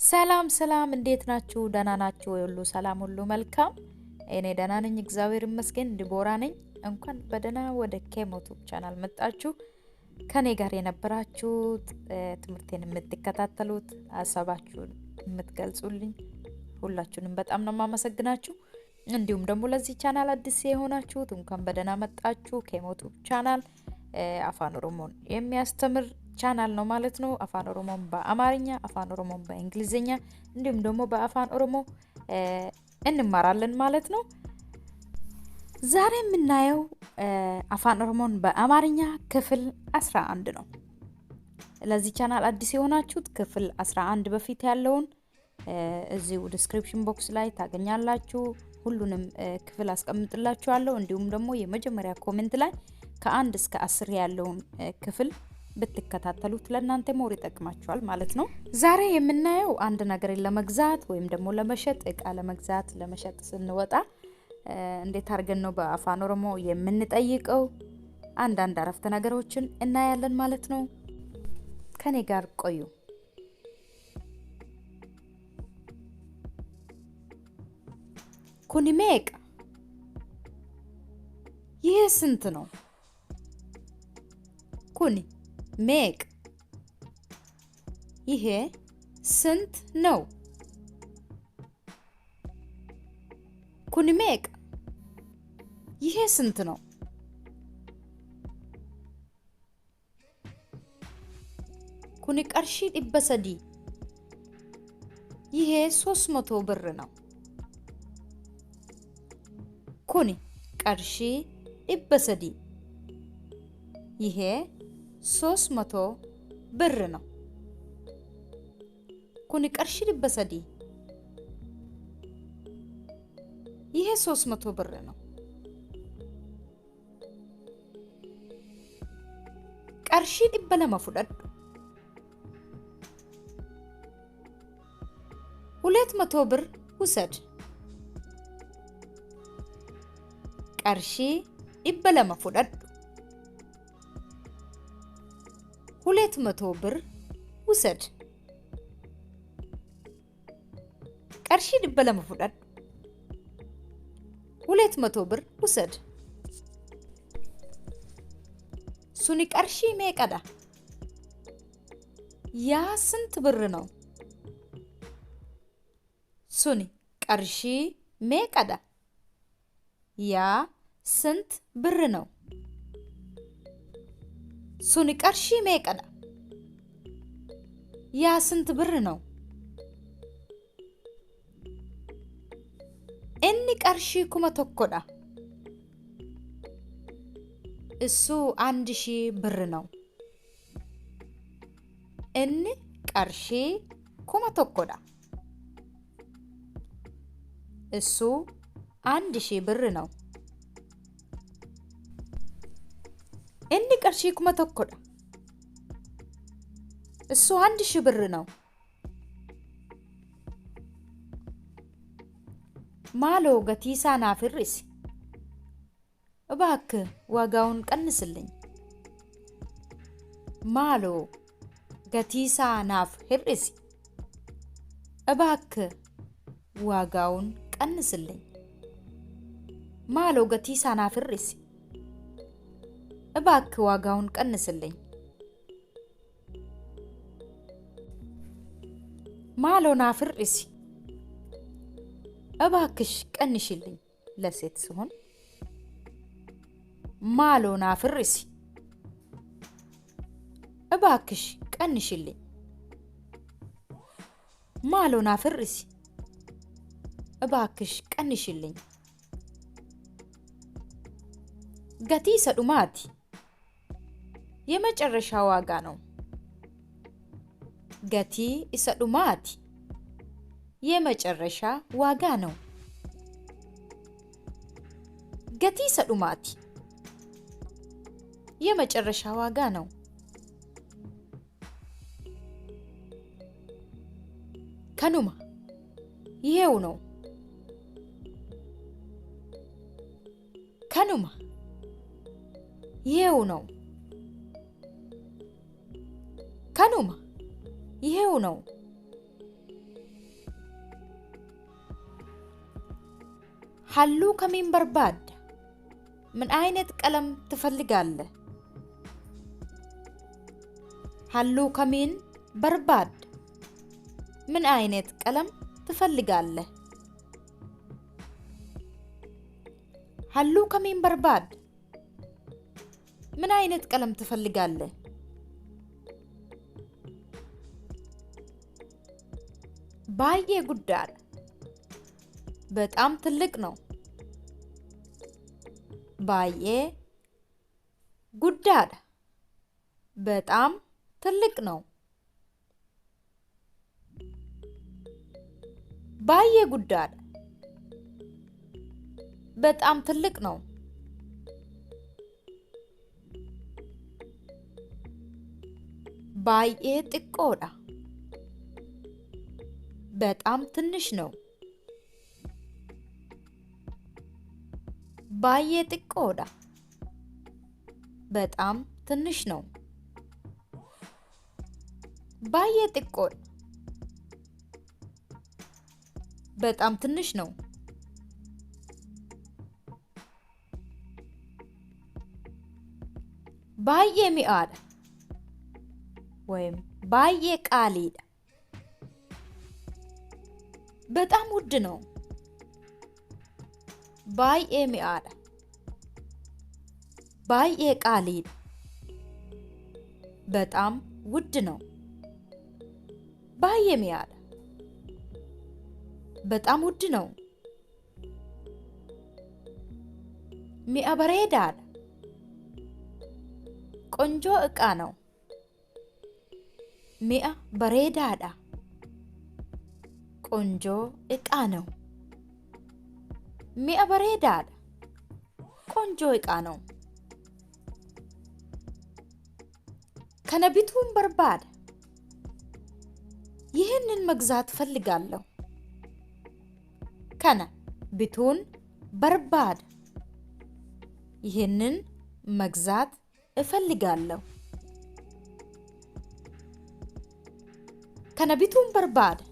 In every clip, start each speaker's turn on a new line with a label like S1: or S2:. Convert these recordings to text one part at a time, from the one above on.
S1: ሰላም እንዴት ናችሁ? ደህና ናችሁ ወይ? ሁሉ ሰላም፣ ሁሉ መልካም። እኔ ደህና ነኝ፣ እግዚአብሔር ይመስገን። ዲቦራ ነኝ። እንኳን በደህና ወደ ኬሞ ቱብ ቻናል መጣችሁ። ከኔ ጋር የነበራችሁት ትምህርቴን የምትከታተሉት ሀሳባችሁን የምትገልጹልኝ ሁላችሁንም በጣም ነው የማመሰግናችሁ። እንዲሁም ደግሞ ለዚህ ቻናል አዲስ የሆናችሁት እንኳን በደህና መጣችሁ። ኬሞ ቱብ ቻናል አፋን ኦሮሞን የሚያስተምር ቻናል ነው ማለት ነው። አፋን ኦሮሞን በአማርኛ፣ አፋን ኦሮሞን በእንግሊዝኛ እንዲሁም ደግሞ በአፋን ኦሮሞ እንማራለን ማለት ነው። ዛሬ የምናየው አፋን ኦሮሞን በአማርኛ ክፍል 11 ነው። ለዚህ ቻናል አዲስ የሆናችሁት ክፍል 11 በፊት ያለውን እዚሁ ዲስክሪፕሽን ቦክስ ላይ ታገኛላችሁ። ሁሉንም ክፍል አስቀምጥላችኋለሁ። እንዲሁም ደግሞ የመጀመሪያ ኮሜንት ላይ ከ1 እስከ 10 ያለውን ክፍል ብትከታተሉት ለእናንተ ሞር ይጠቅማችኋል ማለት ነው። ዛሬ የምናየው አንድ ነገር ለመግዛት ወይም ደግሞ ለመሸጥ እቃ ለመሸጥ ስንወጣ እንዴት አድርገን ነው በአፋን ኦሮሞ የምንጠይቀው አንዳንድ አረፍተ ነገሮችን እናያለን ማለት ነው። ከኔ ጋር ቆዩ። ኩኒ ሜቅ፣ ይህ ስንት ነው? ኩኒ ሜቅ፣ ይሄ ስንት ነው? ኩኒ ሜቅ፣ ይሄ ስንት ነው? ኩኒ ቀርሺ ዲበሰዲ፣ ይሄ 300 ብር ነው። ኩኒ ቀርሺ ዲበሰዲ፣ ይሄ 300 ብር ነው። ኩኒ ቀርሺ ዲበሰዲ፣ ይሄ 300 ብር ነው። ቀርሺ ዲበለማ ፉደዱ፣ 200 ብር ውሰድ። ቀርሺ ዲበለማ ፉደዱ፣ 200 ብር ውሰድ። ቀርሺ ዲበለማ ፉደዱ፣ 200 ብር ውሰድ። ሱኒ ቀርሺ ሜቀዳ፣ ያ ስንት ብር ነው? ሱኒ ቀርሺ ሜቀዳ፣ ያ ስንት ብር ነው? ሱኒ ቀርሺ ሜቀዳ፣ ያ ስንት ብር ነው? እኒ ቀርሺ ኩማ ቶኮዳ፣ እሱ 1000 ብር ነው። እኒ ቀርሺ ኩማ ቶኮዳ፣ እሱ 1000 ብር ነው። እኒ ቀርሺ ኩማ ቶኮዳ፣ እሱ 1000 ብር ነው። ማሎ ገቲሳ ናፍ ርሲ፣ እባክህ ዋጋውን ቀንስልኝ። ማሎ ገቲሳ ናፍ ርሲ፣ እባክህ ዋጋውን ቀንስልኝ። ማሎ ገቲሳ ናፍ ርሲ፣ እባክህ ዋጋውን ቀንስልኝ። ማሎ ናፍ ርሲ፣ እባክሽ ቀንሽልኝ ለሴት ሲሆን ማሎ ናፍ ርሲ፣ እባክሽ ቀንሽልኝ። ማሎ ናፍ ርሲ፣ እባክሽ ቀንሽልኝ። ገቲ ሰዱማቲ፣ የመጨረሻ ዋጋ ነው። ገቲ ሰዱማቲ፣ የመጨረሻ ዋጋ ነው። ገቲ ሰዱማቲ፣ የመጨረሻ ዋጋ ነው። ከኑማ፣ ይሄው ነው። ከኑማ፣ ይሄው ነው። ከኑማ፣ ይሄው ነው። halluu kamiin barbaadda? ምን አይነት ቀለም ትፈልጋለህ? halluu kamiin barbaadda? ምን አይነት ቀለም ትፈልጋለህ? halluu kamiin barbaadda? ምን አይነት ቀለም ትፈልጋለህ? baay'ee guddaadha. በጣም ትልቅ ነው. baay'ee guddaadha. በጣም ትልቅ ነው. baay'ee guddaadha. በጣም ትልቅ ነው. baay'ee xiqqoodha. በጣም ትንሽ ነው. baay'ee xiqqoodha. በጣም ትንሽ ነው. baay'ee xiqqoodha. በጣም ትንሽ ነው. baay'ee mi'aadha ወይም baay'ee qaaliidha. በጣም ውድ ነው. baay'ee mi'aadha. baay'ee qaaliidha. በጣም ውድ ነው. baay'ee mi'aadha. በጣም ውድ ነው. mi'a bareedaadha. ቆንጆ ዕቃ ነው. mi'a bareedaadha. ቆንጆ ዕቃ ነው. mi'a bareedaadha. ቆንጆ ዕቃ ነው. kana bituun barbaada? ይህንን መግዛት ፈልጋለሁ. kana bituun barbaada? ይህንን መግዛት እፈልጋለሁ. kana bituun barbaada?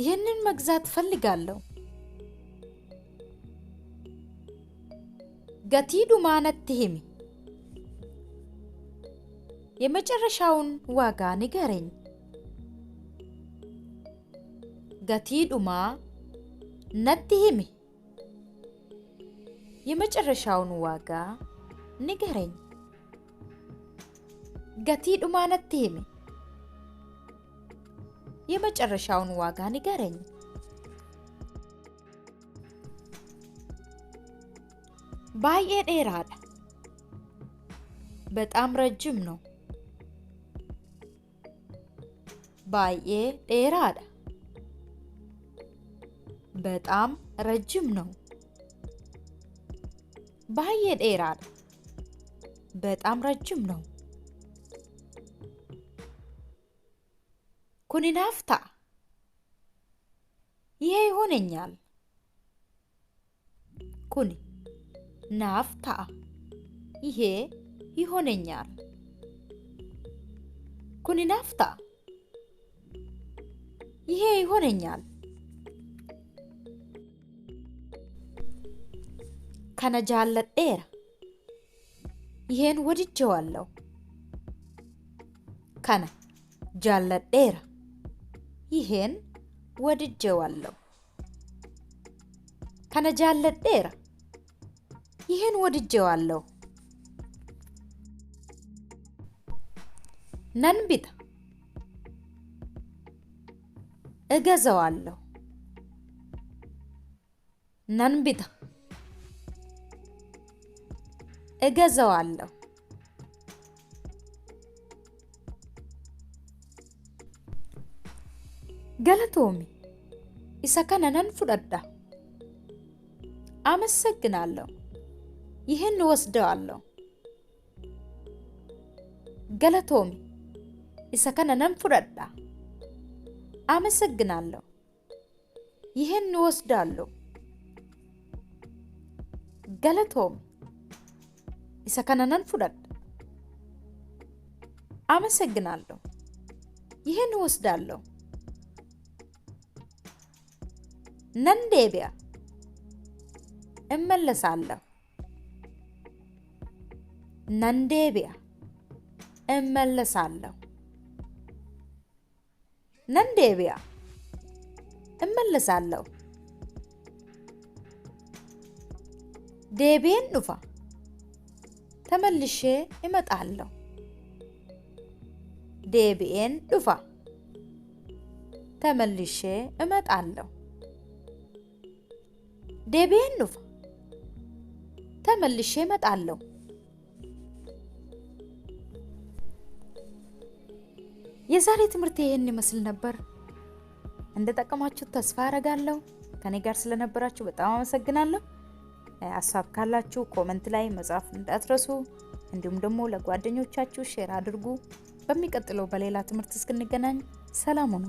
S1: ይህንን መግዛት ፈልጋለሁ. gatii dhumaa natti himi. የመጨረሻውን ዋጋ ንገረኝ. gatii dhumaa natti himi. የመጨረሻውን ዋጋ ንገረኝ. gatii dhumaa natti himi. የመጨረሻውን ዋጋ ንገረኝ. baay'ee dheeraadha. በጣም ረጅም ነው. baay'ee dheeraadha. በጣም ረጅም ነው. baay'ee dheeraadha. በጣም ረጅም ነው. kun naaf ta'a. ይሄ ይሆነኛል. kun naaf ta'a. ይሄ ይሆነኛል. kun naaf ta'a. ይሄ ይሆነኛል. kana jaalladheera. ይሄን ወድጄዋለሁ. kana jaalladheera. ይሄን ወድጄዋለሁ. kana jaalladheera. ይሄን ወድጄዋለሁ. nan bita. እገዛዋለሁ. nan bita. እገዛዋለሁ. galatoomi. isa kana nan fudhadha. አመሰግናለሁ. ይህን ወስደዋለሁ. galatoomi. isa kana nan fudhadha. አመሰግናለሁ. ይህን ወስዳለሁ. galatoomi. isa kana nan fudhadha. አመሰግናለሁ. ይህን ወስዳለሁ. ነንዴቢያ እመለሳለሁ ነንዴቢያ እመለሳለሁ ነንዴቢያ እመለሳለሁ ዴቢየን ዱፋ ተመልሼ እመጣለሁ ዴቢየን ዱፋ ተመልሼ እመጣለሁ ዴቢየን ዱፋ ተመልሼ እመጣለሁ የዛሬ ትምህርት ይሄን ይመስል ነበር እንደተጠቀማችሁ ተስፋ አደርጋለሁ ከኔ ጋር ስለነበራችሁ በጣም አመሰግናለሁ ሐሳብ ካላችሁ ኮሜንት ላይ መጻፍ እንዳትረሱ እንዲሁም ደግሞ ለጓደኞቻችሁ ሼር አድርጉ በሚቀጥለው በሌላ ትምህርት እስክንገናኝ ሰላም ሁኑ